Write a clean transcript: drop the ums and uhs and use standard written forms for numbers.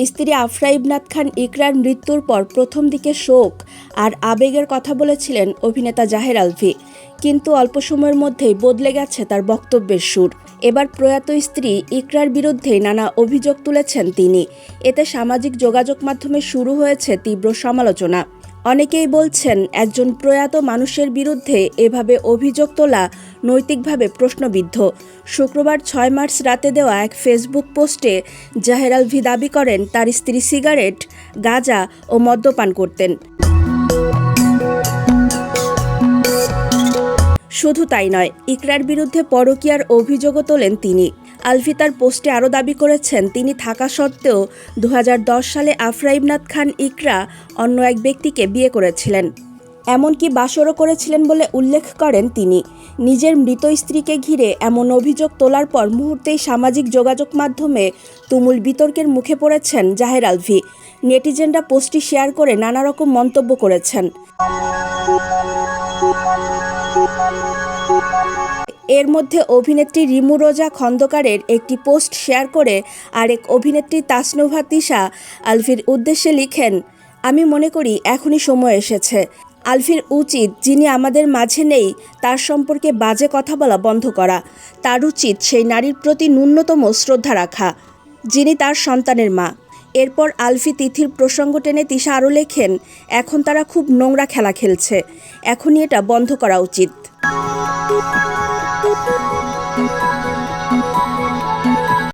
স্ত্রী আফরা ইবনাত খান ইকরার মৃত্যুর পর প্রথম দিকে শোক আর আবেগের কথা বলেছিলেন অভিনেতা জাহের আলভী, কিন্তু অল্প সময়ের মধ্যেই বদলে গেছে তার বক্তব্যের সুর। এবার প্রয়াত স্ত্রী ইকরার বিরুদ্ধে নানা অভিযোগ তুলেছেন তিনি। এতে সামাজিক যোগাযোগ মাধ্যমে শুরু হয়েছে তীব্র সমালোচনা। অনেকেই বলছেন, একজন প্রয়াত মানুষের বিরুদ্ধে এভাবে অভিযোগ তোলা নৈতিকভাবে প্রশ্নবিদ্ধ। শুক্রবার 6 মার্চ রাতে দেওয়া এক ফেসবুক পোস্টে জাহের আলভী দাবি করেন তার স্ত্রী সিগারেট, গাঁজা ও মদ্যপান করতেন। শুধু তাই নয়, ইকরার বিরুদ্ধে পরকীয়ার অভিযোগও তোলেন তিনি। আলভী তার পোস্টে আরও দাবি করেছেন, তিনি থাকা সত্ত্বেও 2010 সালে আফরা ইবনাত খান ইকরা অন্য এক ব্যক্তিকে বিয়ে করেছিলেন, এমনকি বাসরও করেছিলেন বলে উল্লেখ করেন তিনি। নিজের মৃত স্ত্রীকে ঘিরে এমন অভিযোগ তোলার পর মুহূর্তেই সামাজিক যোগাযোগ মাধ্যমে তুমুল বিতর্কের মুখে পড়েছেন জাহের আলভী। নেটিজেনরা পোস্টটি শেয়ার করে নানা রকম মন্তব্য করেছেন। এর মধ্যে অভিনেত্রী রিমু রোজা খন্দকারের একটি পোস্ট শেয়ার করে আরেক অভিনেত্রী তাসনুভা তিশা আলভীর উদ্দেশ্যে লিখেন, আমি মনে করি এখনই সময় এসেছে। আলভীর উচিত, যিনি আমাদের মাঝে নেই তার সম্পর্কে বাজে কথা বলা বন্ধ করা। তার উচিত সেই নারীর প্রতি ন্যূনতম শ্রদ্ধা রাখা, যিনি তার সন্তানের মা। এরপর আলভী তিথির প্রসঙ্গ টেনে তিশা আরও লেখেন, এখন তারা খুব নোংরা খেলা খেলছে, এখনই এটা বন্ধ করা উচিত।